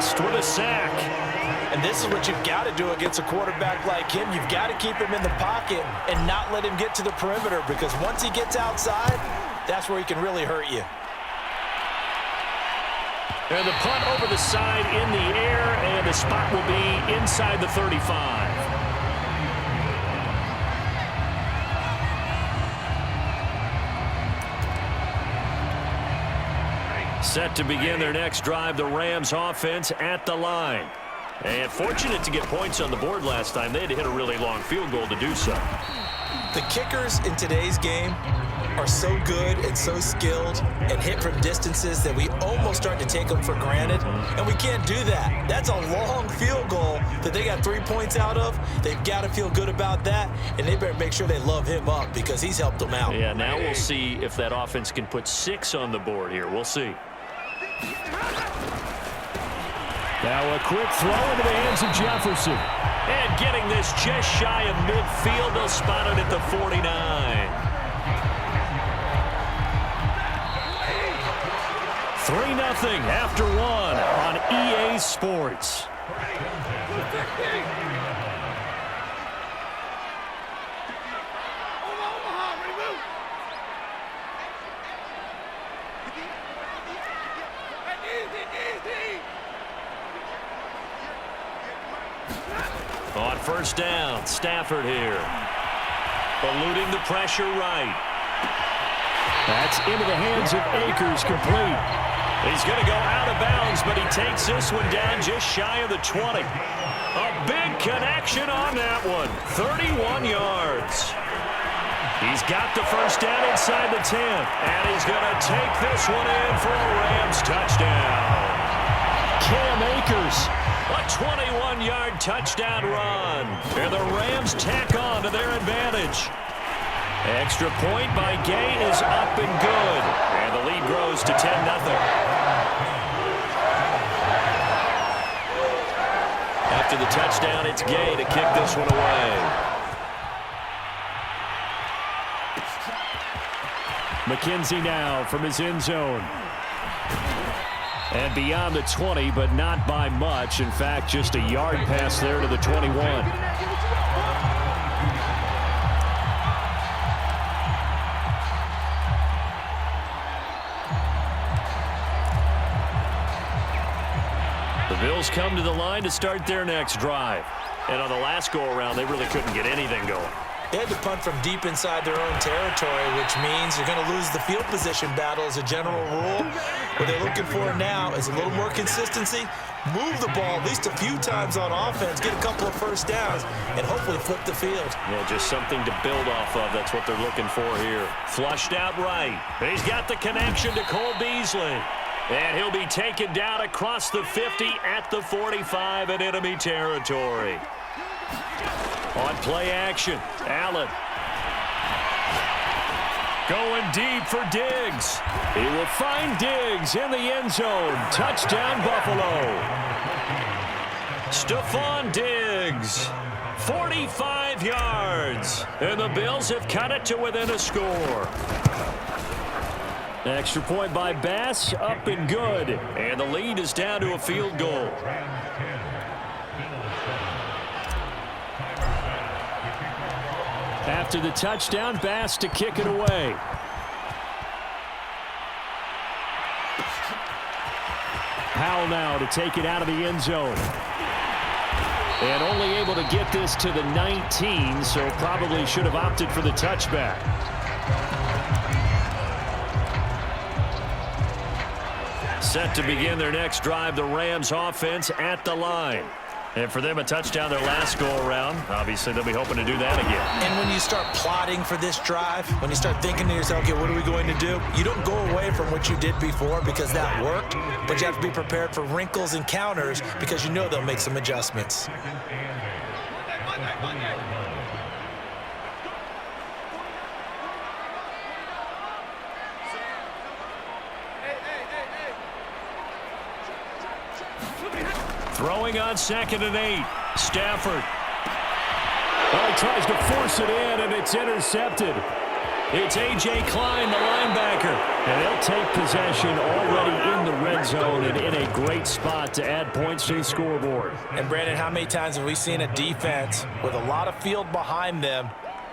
lost with a sack. And this is what you've got to do against a quarterback like him. You've got to keep him in the pocket and not let him get to the perimeter, because once he gets outside, that's where he can really hurt you. And the punt over the side in the air, and the spot will be inside the 35. Set to begin their next drive, the Rams offense at the line. And fortunate to get points on the board last time. They had to hit a really long field goal to do so. The kickers in today's game are so good and so skilled and hit from distances that we almost start to take them for granted, and we can't do that. That's a long field goal that they got 3 points out of. They've got to feel good about that, and they better make sure they love him up because he's helped them out. Yeah, now we'll see if that offense can put 6 on the board here. We'll see. Now a quick throw into the hands of Jefferson. And getting this just shy of midfield. They'll spot it at the 49. 3-0 after 1 on EA Sports. On first down, Stafford here. Eluding the pressure right. That's into the hands of Akers, complete. He's going to go out of bounds, but he takes this one down just shy of the 20. A big connection on that one. 31 yards. He's got the first down inside the 10. And he's going to take this one in for a Rams touchdown. Cam Akers. A 21-yard touchdown run. And the Rams tack on to their advantage. Extra point by Gay is up and good. And the lead grows to 10-0. After the touchdown, it's Gay to kick this one away. McKenzie now from his end zone. And beyond the 20, but not by much. In fact, just a yard pass there to the 21. The Bills come to the line to start their next drive. And on the last go-around, they really couldn't get anything going. They had to punt from deep inside their own territory, which means you're going to lose the field position battle as a general rule. What they're looking for now is a little more consistency, move the ball at least a few times on offense, get a couple of first downs, and hopefully flip the field. Yeah, just something to build off of. That's what they're looking for here. Flushed out right. He's got the connection to Cole Beasley. And he'll be taken down across the 50 at the 45 in enemy territory. On play action, Allen. Going deep for Diggs. He will find Diggs in the end zone. Touchdown, Buffalo. Stephon Diggs, 45 yards. And the Bills have cut it to within a score. Extra point by Bass, up and good. And the lead is down to a field goal. After the touchdown, Bass to kick it away. Powell now to take it out of the end zone. And only able to get this to the 19, so probably should have opted for the touchback. Set to begin their next drive, the Rams offense at the line. And for them, a touchdown their last go-around. Obviously, they'll be hoping to do that again. And when you start plotting for this drive, when you start thinking to yourself, okay, what are we going to do? You don't go away from what you did before because that worked, but you have to be prepared for wrinkles and counters because you know they'll make some adjustments. Throwing on 2nd and 8. Stafford. Well, he tries to force it in, and it's intercepted. It's A.J. Klein, the linebacker. And they'll take possession already in the red zone and in a great spot to add points to the scoreboard. And, Brandon, how many times have we seen a defense with a lot of field behind them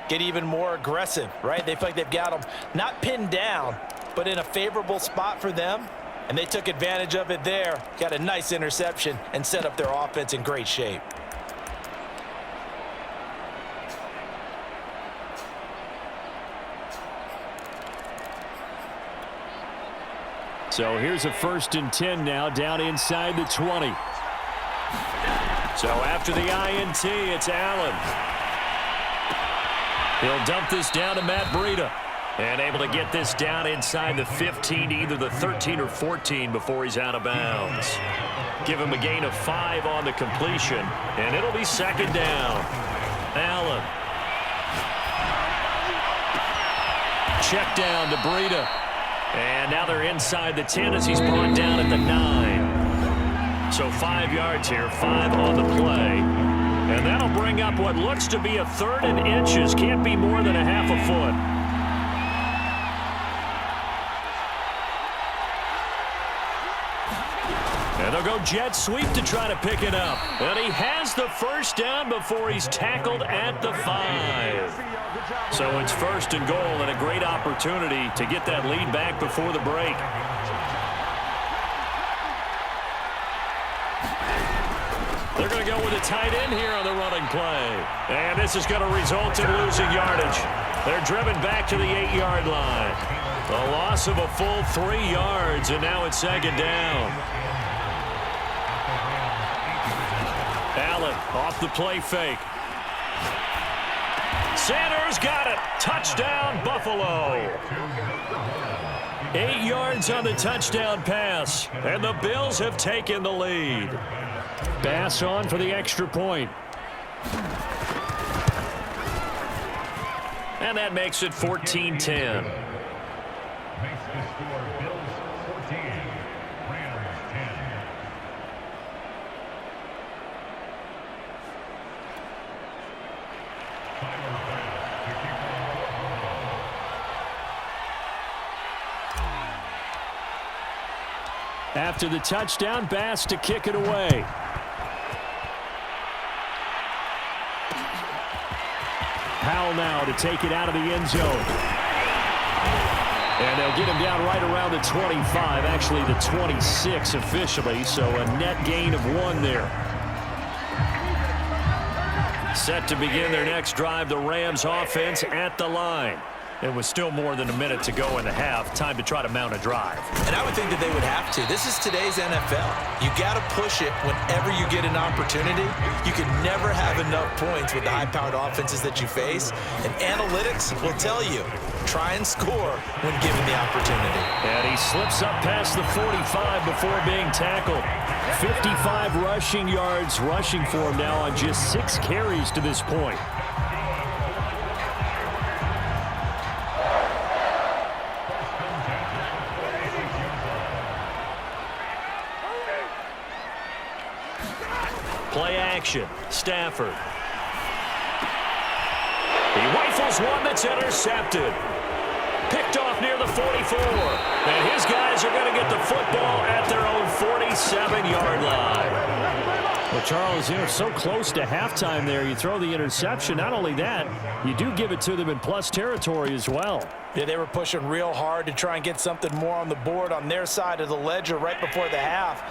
get even more aggressive, right? They feel like they've got them not pinned down, but in a favorable spot for them. And they took advantage of it there, got a nice interception, and set up their offense in great shape. So here's a 1st and 10 now, down inside the 20. So after the INT, it's Allen. He'll dump this down to Matt Breida. And able to get this down inside the 15 to either the 13 or 14 before he's out of bounds. Give him a gain of 5 on the completion, and it'll be 2nd down. Allen. Check down to Breida. And now they're inside the 10 as he's brought down at the 9. So 5 yards here, 5 on the play. And that'll bring up what looks to be a 3rd and inches. Can't be more than a half a foot. And they'll go jet sweep to try to pick it up. And he has the 1st down before he's tackled at the 5. So it's 1st and goal and a great opportunity to get that lead back before the break. They're going to go with a tight end here on the running play. And this is going to result in losing yardage. They're driven back to the 8-yard line. A loss of a full 3 yards, and now it's 2nd down. Allen off the play fake. Sanders got it. Touchdown, Buffalo. 8 yards on the touchdown pass, and the Bills have taken the lead. Bass on for the extra point. And that makes it 14-10. After the touchdown, Bass to kick it away. Powell now to take it out of the end zone. And they'll get him down right around the 25, actually the 26 officially, so a net gain of 1 there. Set to begin their next drive, the Rams offense at the line. It was still more than a minute to go in the half. Time to try to mount a drive. And I would think that they would have to. This is today's NFL. You got to push it whenever you get an opportunity. You can never have enough points with the high-powered offenses that you face. And analytics will tell you, try and score when given the opportunity. And he slips up past the 45 before being tackled. 55 rushing yards rushing for him now on just 6 carries to this point. Play action. Stafford. He rifles one that's intercepted. Picked off near the 44. And his guys are going to get the football at their own 47-yard line. Well, Charles, you know, so close to halftime there. You throw the interception. Not only that, you do give it to them in plus territory as well. Yeah, they were pushing real hard to try and get something more on the board on their side of the ledger right before the half.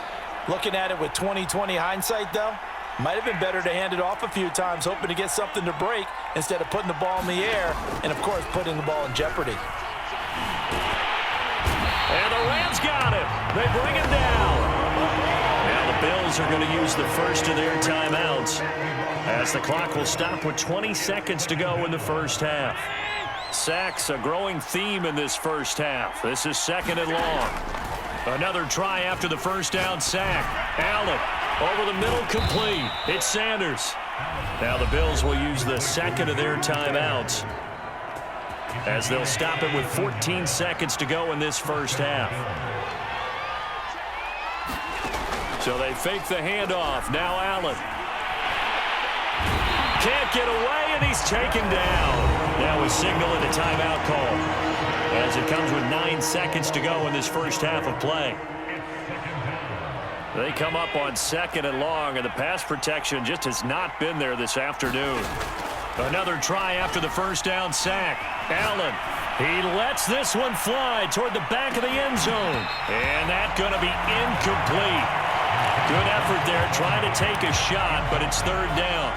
Looking at it with 20/20 hindsight, though, might have been better to hand it off a few times, hoping to get something to break instead of putting the ball in the air and, of course, putting the ball in jeopardy. And the Rams got him. They bring him down. Now the Bills are going to use the first of their timeouts as the clock will stop with 20 seconds to go in the first half. Sacks a growing theme in this first half. This is 2nd and long. Another try after the first down sack. Allen over the middle, complete. It's Sanders. Now the Bills will use the second of their timeouts as they'll stop it with 14 seconds to go in this first half. So they fake the handoff. Now Allen. can't get away, and he's taken down. That was signaling a timeout call, as it comes with 9 seconds to go in this first half of play. They come up on 2nd and long, and the pass protection just has not been there this afternoon. Another try after the first down sack. Allen, he lets this one fly toward the back of the end zone. And that's going to be incomplete. Good effort there, trying to take a shot, but it's 3rd down.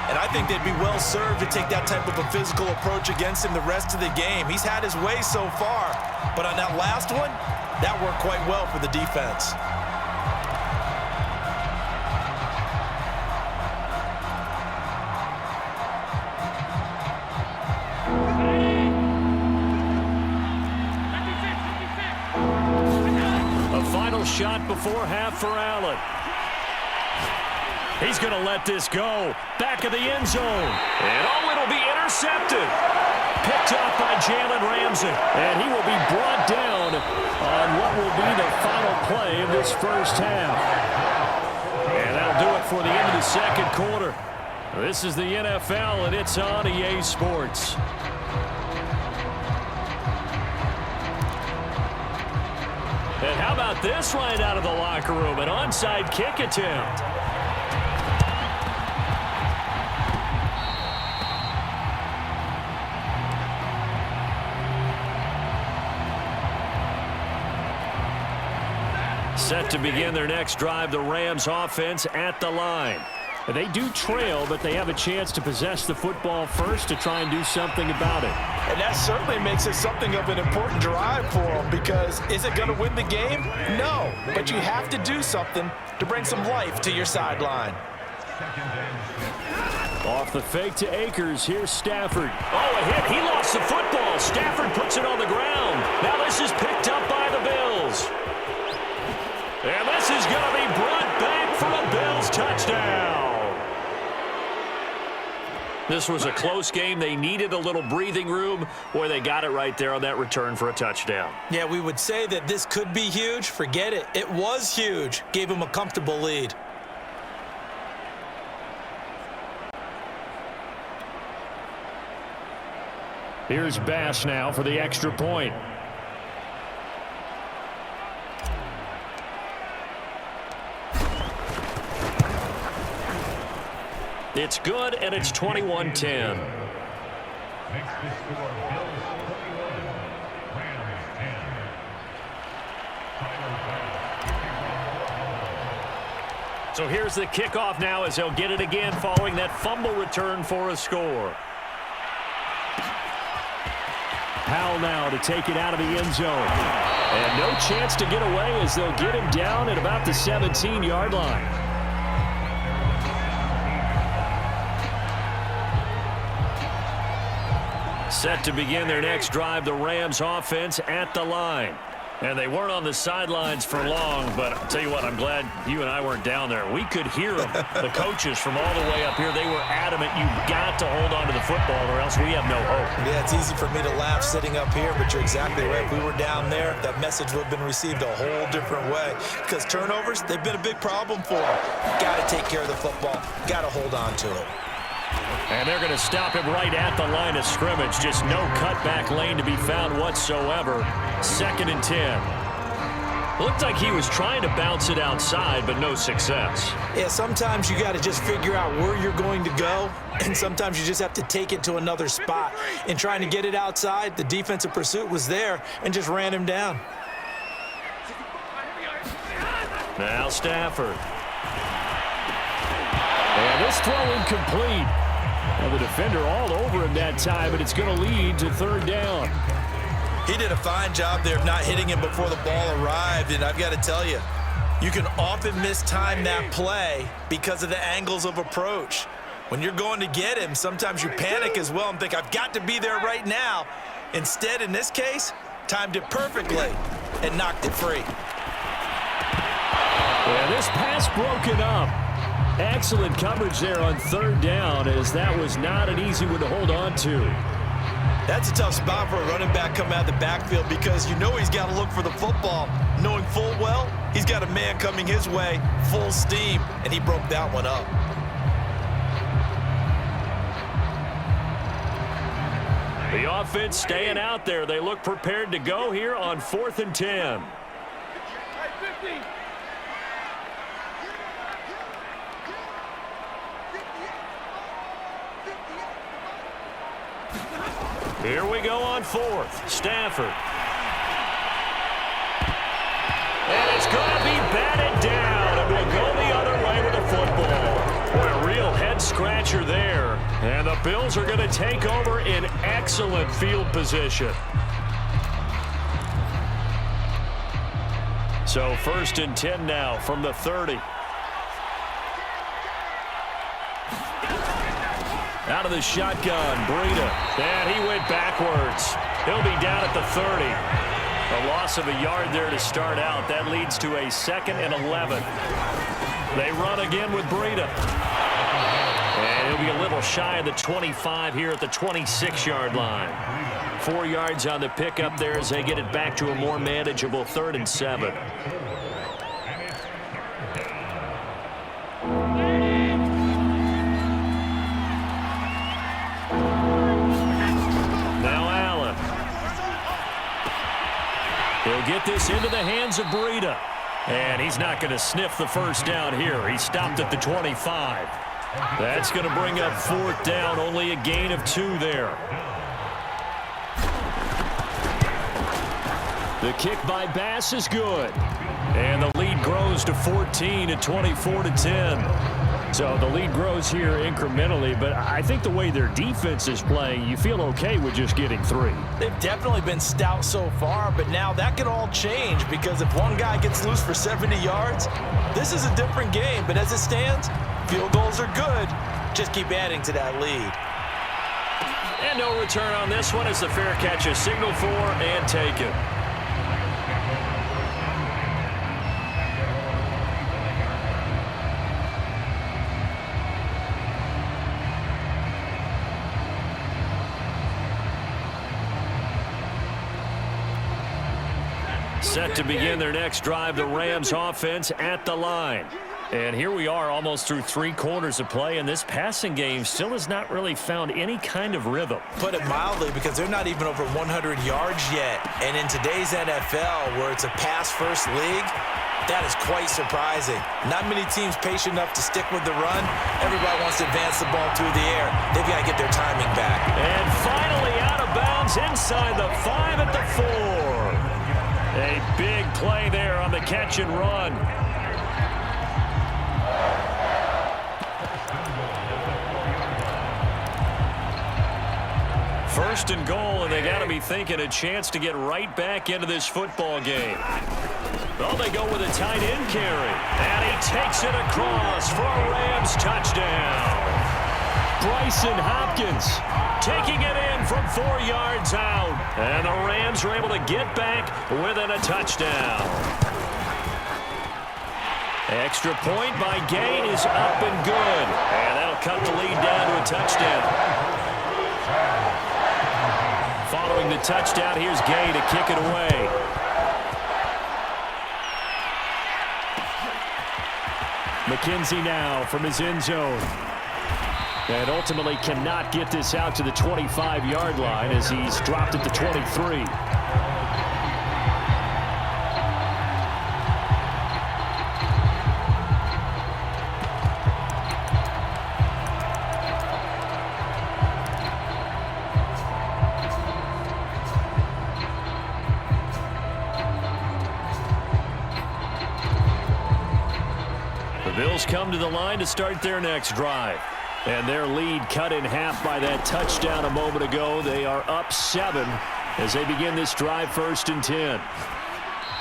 And I think they'd be well served to take that type of a physical approach against him the rest of the game. He's had his way so far, but on that last one, that worked quite well for the defense. Shot before half for Allen. He's going to let this go. Back of the end zone. And it'll be intercepted. Picked up by Jalen Ramsey. And he will be brought down on what will be the final play of this first half. And that'll do it for the end of the 2nd quarter. This is the NFL, and it's on EA Sports. And how about this right out of the locker room? An onside kick attempt. Set to begin their next drive, the Rams offense at the line. They do trail, but they have a chance to possess the football first to try and do something about it. And that certainly makes it something of an important drive for them, because is it going to win the game? No, but you have to do something to bring some life to your sideline. Off the fake to Akers, here's Stafford. Oh, a hit. He lost the football. Stafford puts it on the ground. Now this is picked up by the Bills. And this is going to be brought back for a Bills touchdown. This was a close game. They needed a little breathing room. Boy, they got it right there on that return for a touchdown. Yeah, we would say that this could be huge. Forget it. It was huge. Gave him a comfortable lead. Here's Bass now for the extra point. It's good, and it's 21-10. So here's the kickoff now as they'll get it again following that fumble return for a score. Powell now to take it out of the end zone. And no chance to get away as they'll get him down at about the 17-yard line. Set to begin their next drive, the Rams offense at the line. And they weren't on the sidelines for long, but I'll tell you what, I'm glad you and I weren't down there. We could hear them, the coaches from all the way up here. They were adamant, you've got to hold on to the football or else we have no hope. Yeah, it's easy for me to laugh sitting up here, but you're exactly right. If we were down there, that message would have been received a whole different way. Because turnovers, they've been a big problem for them. Got to take care of the football. Got to hold on to it. And they're going to stop him right at the line of scrimmage. Just no cutback lane to be found whatsoever. 2nd and 10. Looked like he was trying to bounce it outside, but no success. Yeah, sometimes you got to just figure out where you're going to go, and sometimes you just have to take it to another spot. In trying to get it outside, the defensive pursuit was there and just ran him down. Now Stafford. And this throw incomplete. Well, the defender all over him that time, but it's going to lead to 3rd down. He did a fine job there of not hitting him before the ball arrived, and I've got to tell you, you can often mistime that play because of the angles of approach. When you're going to get him, sometimes you panic as well and think, I've got to be there right now. Instead, in this case, timed it perfectly and knocked it free. And this pass broken up. Excellent coverage there on 3rd down, as that was not an easy one to hold on to. That's a tough spot for a running back coming out of the backfield because you know he's got to look for the football, knowing full well he's got a man coming his way, full steam, and he broke that one up. The offense staying out there. They look prepared to go here on 4th and 10. Here we go on 4th. Stafford. And it's going to be batted down, and we'll go the other way with the football. Boy, a real head-scratcher there. And the Bills are going to take over in excellent field position. So 1st and 10 now from the 30. Out of the shotgun, Breida. And he went backwards. He'll be down at the 30. A loss of a yard there to start out. That leads to a 2nd and 11. They run again with Breida. And he'll be a little shy of the 25 here at the 26-yard line. 4 yards on the pickup there as they get it back to a more manageable 3rd and 7. Get this into the hands of Breida. And he's not going to sniff the first down here. He stopped at the 25. That's going to bring up 4th down. Only a gain of 2 there. The kick by Bass is good. And the lead grows to 14 at 24-10. So the lead grows here incrementally, but I think the way their defense is playing, you feel okay with just getting 3. They've definitely been stout so far, but now that could all change because if one guy gets loose for 70 yards, this is a different game. But as it stands, field goals are good. Just keep adding to that lead. And no return on this one as the fair catch is signaled for and taken. Set to begin their next drive, the Rams offense at the line. And here we are almost through 3 quarters of play, and this passing game still has not really found any kind of rhythm. Put it mildly, because they're not even over 100 yards yet. And in today's NFL, where it's a pass-first league, that is quite surprising. Not many teams patient enough to stick with the run. Everybody wants to advance the ball through the air. They've got to get their timing back. And finally out of bounds inside the 5 at the 4. A big play there on the catch and run. First and goal, and they got to be thinking a chance to get right back into this football game. Well, they go with a tight end carry, and he takes it across for a Rams touchdown. Bryson Hopkins taking it in from 4 yards out. And the Rams are able to get back within a touchdown. Extra point by Gay is up and good. And that'll cut the lead down to a touchdown. Following the touchdown, here's Gay to kick it away. McKenzie now from his end zone. And ultimately cannot get this out to the 25-yard line as he's dropped at the 23. The Bills come to the line to start their next drive. And their lead cut in half by that touchdown a moment ago. They are up 7 as they begin this drive 1st and 10.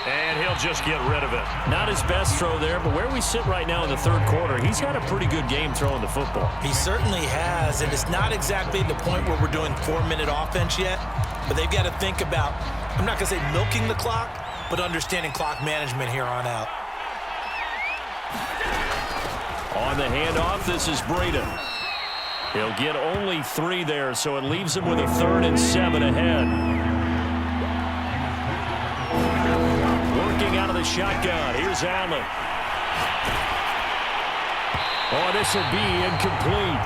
And he'll just get rid of it. Not his best throw there, but where we sit right now in the 3rd quarter, he's had a pretty good game throwing the football. He certainly has, and it's not exactly the point where we're doing 4-minute offense yet, but they've got to think about, I'm not going to say milking the clock, but understanding clock management here on out. On the handoff, this is Breida. He'll get only 3 there, so it leaves him with a 3rd and 7 ahead. Working out of the shotgun. Here's Allen. Oh, this will be incomplete.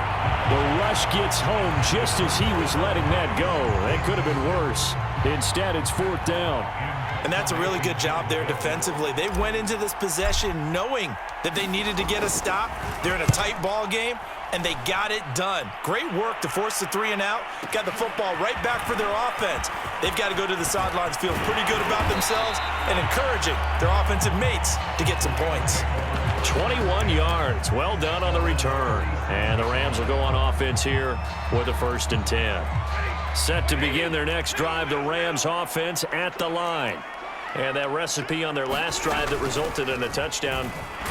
The rush gets home just as he was letting that go. That could have been worse. Instead, it's 4th down. And that's a really good job there defensively. They went into this possession knowing that they needed to get a stop. They're in a tight ball game, and they got it done. Great work to force the 3 and out. Got the football right back for their offense. They've got to go to the sidelines feeling pretty good about themselves and encouraging their offensive mates to get some points. 21 yards. Well done on the return. And the Rams will go on offense here with a 1st and 10. Set to begin their next drive, the Rams offense at the line. And that recipe on their last drive that resulted in a touchdown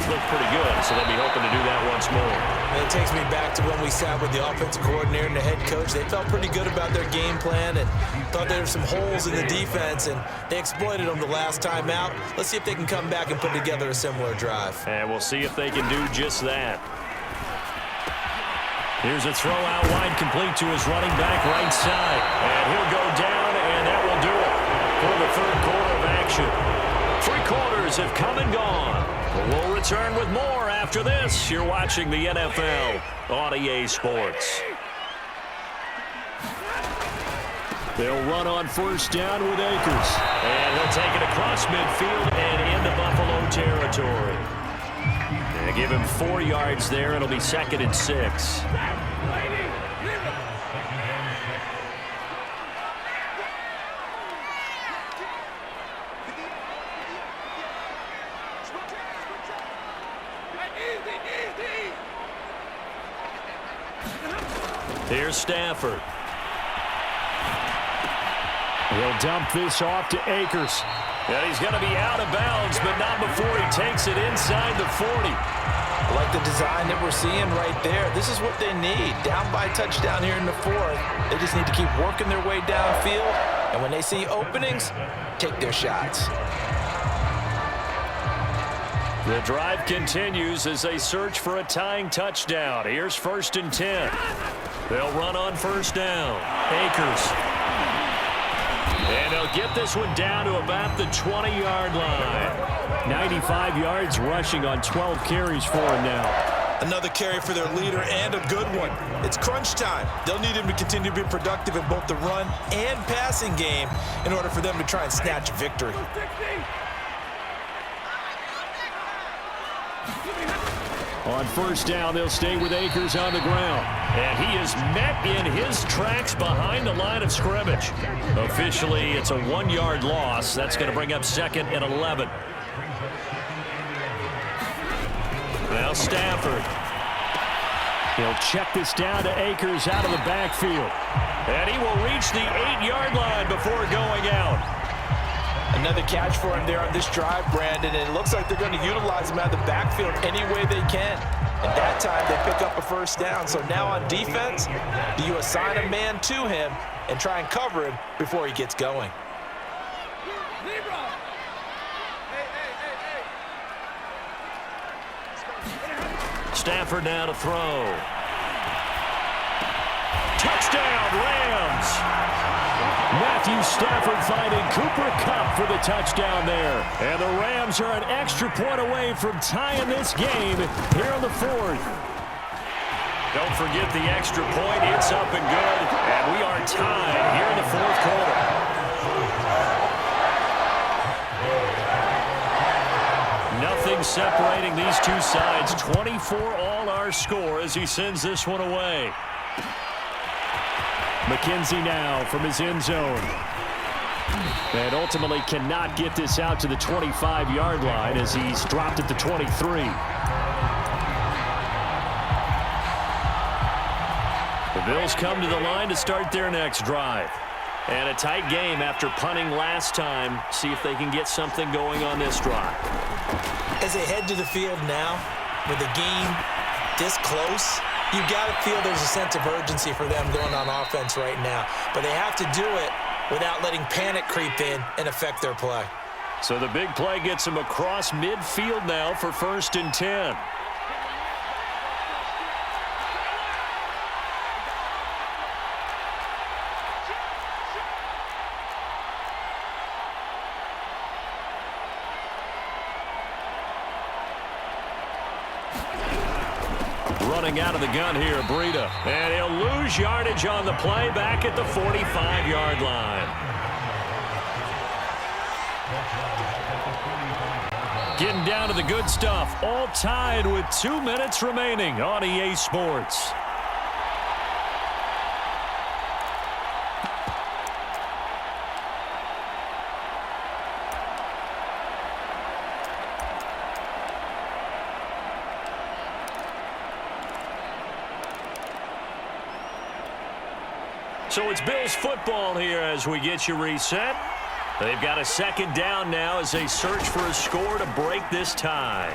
looked pretty good, so they'll be hoping to do that once more. And it takes me back to when we sat with the offensive coordinator and the head coach. They felt pretty good about their game plan and thought there were some holes in the defense, and they exploited them the last time out. Let's see if they can come back and put together a similar drive. And we'll see if they can do just that. Here's a throw out wide, complete to his running back right side. And he'll go down, and that will do it for the 3rd quarter of action. 3 quarters have come and gone. We'll return with more after this. You're watching the NFL on EA Sports. They'll run on 1st down with Akers. And he'll take it across midfield and into Buffalo territory. They give him 4 yards there. It'll be 2nd and 6. Here's Stafford. He'll dump this off to Akers. And he's going to be out of bounds, but not before he takes it inside the 40. I like the design that we're seeing right there. This is what they need. Down by touchdown here in the 4th. They just need to keep working their way downfield. And when they see openings, take their shots. The drive continues as they search for a tying touchdown. Here's 1st and 10. They'll run on 1st down. Akers. And they'll get this one down to about the 20-yard line. 95 yards rushing on 12 carries for him now. Another carry for their leader and a good one. It's crunch time. They'll need him to continue to be productive in both the run and passing game in order for them to try and snatch victory. On 1st down, they'll stay with Akers on the ground. And he is met in his tracks behind the line of scrimmage. Officially, it's a 1-yard loss. That's going to bring up 2nd and 11. Now Stafford. He'll check this down to Akers out of the backfield. And he will reach the 8-yard line before going out. Another catch for him there on this drive, Brandon, and it looks like they're going to utilize him out of the backfield any way they can. And that time, they pick up a 1st down. So now on defense, do you assign a man to him and try and cover him before he gets going? Stafford now to throw. Touchdown, Rams! Matthew Stafford finding Cooper Kupp for the touchdown there. And the Rams are an extra point away from tying this game here in the 4th. Don't forget the extra point. It's up and good. And we are tied here in the 4th quarter. Nothing separating these two sides. 24 all our score as he sends this one away. McKenzie now from his end zone. And ultimately cannot get this out to the 25-yard line as he's dropped at the 23. The Bills come to the line to start their next drive. And a tight game after punting last time. See if they can get something going on this drive. As they head to the field now, with the game this close, you got to feel there's a sense of urgency for them going on offense right now. But they have to do it without letting panic creep in and affect their play. So the big play gets them across midfield now for 1st and 10. Running out of the gun here, Breida. And he'll lose yardage on the play back at the 45-yard line. Getting down to the good stuff. All tied with 2 minutes remaining on EA Sports. So it's Bills football here as we get you reset. They've got a second down now as they search for a score to break this tie.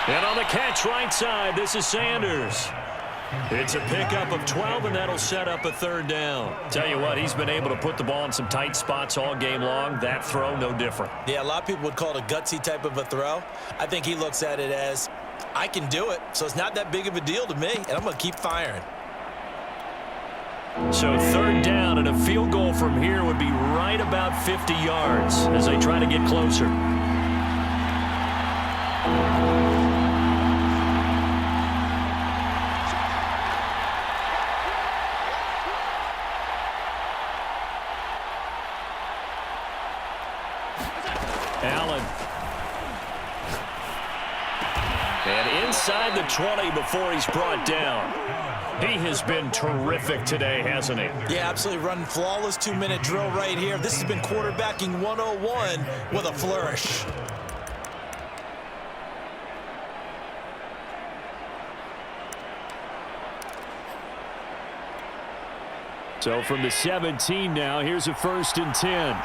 And on the catch right side, this is Sanders. It's a pickup of 12, and that'll set up a third down. Tell you what, he's been able to put the ball in some tight spots all game long. That throw, no different. Yeah, a lot of people would call it a gutsy type of a throw. I think he looks at it as, I can do it, so it's not that big of a deal to me, and I'm going to keep firing. So third down, and a field goal from here would be right about 50 yards as they try to get closer. Allen. And inside the 20 before he's brought down. He has been terrific today, hasn't he? Yeah, absolutely running flawless 2-minute drill right here. This has been quarterbacking 101 with a flourish. So from the 17 now, here's a 1st and 10.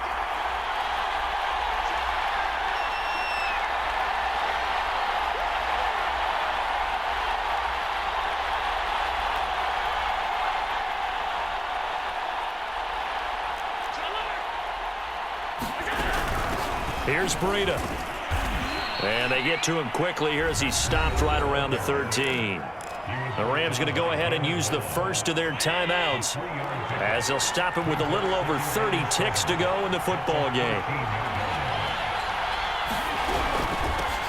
Here's Breida. And they get to him quickly here as he stopped right around the 13. The Rams going to go ahead and use the first of their timeouts as they'll stop him with a little over 30 ticks to go in the football game.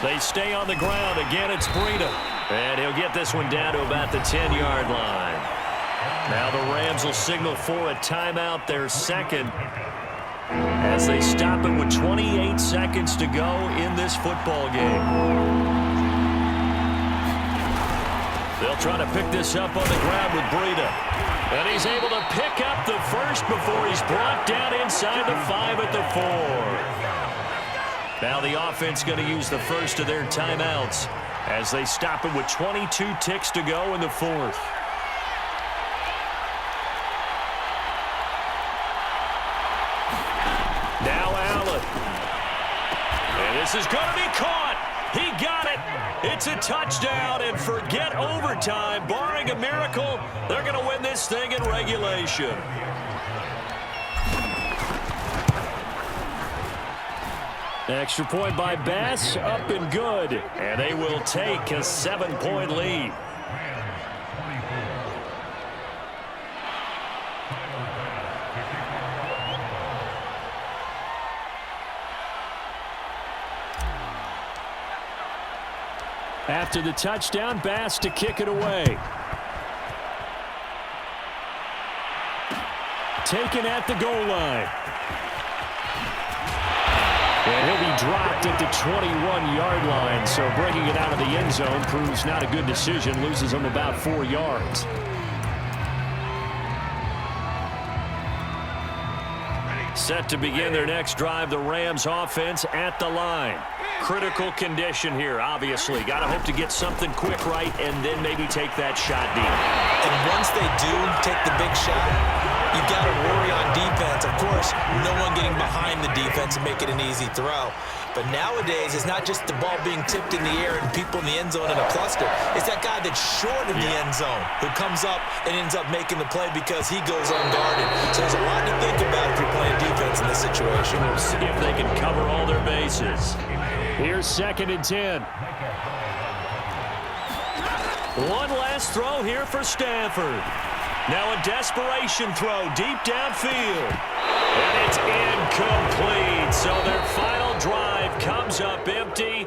They stay on the ground. Again, it's Breida. And he'll get this one down to about the 10-yard line. Now the Rams will signal for a timeout, their second, as they stop it with 28 seconds to go in this football game. They'll try to pick this up on the ground with Breida. And he's able to pick up the first before he's brought down inside the 5 at the 4. Now the offense going to use the first of their timeouts as they stop it with 22 ticks to go in the 4th. Now Allen. And this is going to be caught. He got it. It's a touchdown, and forget overtime. Barring a miracle, they're going to win this thing in regulation. Extra point by Bass, up and good. And they will take a 7-point lead. After the touchdown, Bass to kick it away. Taken at the goal line. And he'll be dropped at the 21-yard line, so breaking it out of the end zone proves not a good decision, loses him about 4 yards. Set to begin their next drive, the Rams offense at the line. Critical condition here, obviously. Got to hope to get something quick right and then maybe take that shot deep. And once they do take the big shot, you've got to worry on defense. Of course, no one getting behind the defense and make it an easy throw. But nowadays, it's not just the ball being tipped in the air and people in the end zone in a cluster. It's that guy that's short of the end zone who comes up and ends up making the play because he goes unguarded. So there's a lot to think about if you're playing defense in this situation. We'll see if they can cover all their bases. Here's 2nd and 10. One last throw here for Stafford. Now a desperation throw deep downfield. And it's incomplete. So their final drive comes up empty.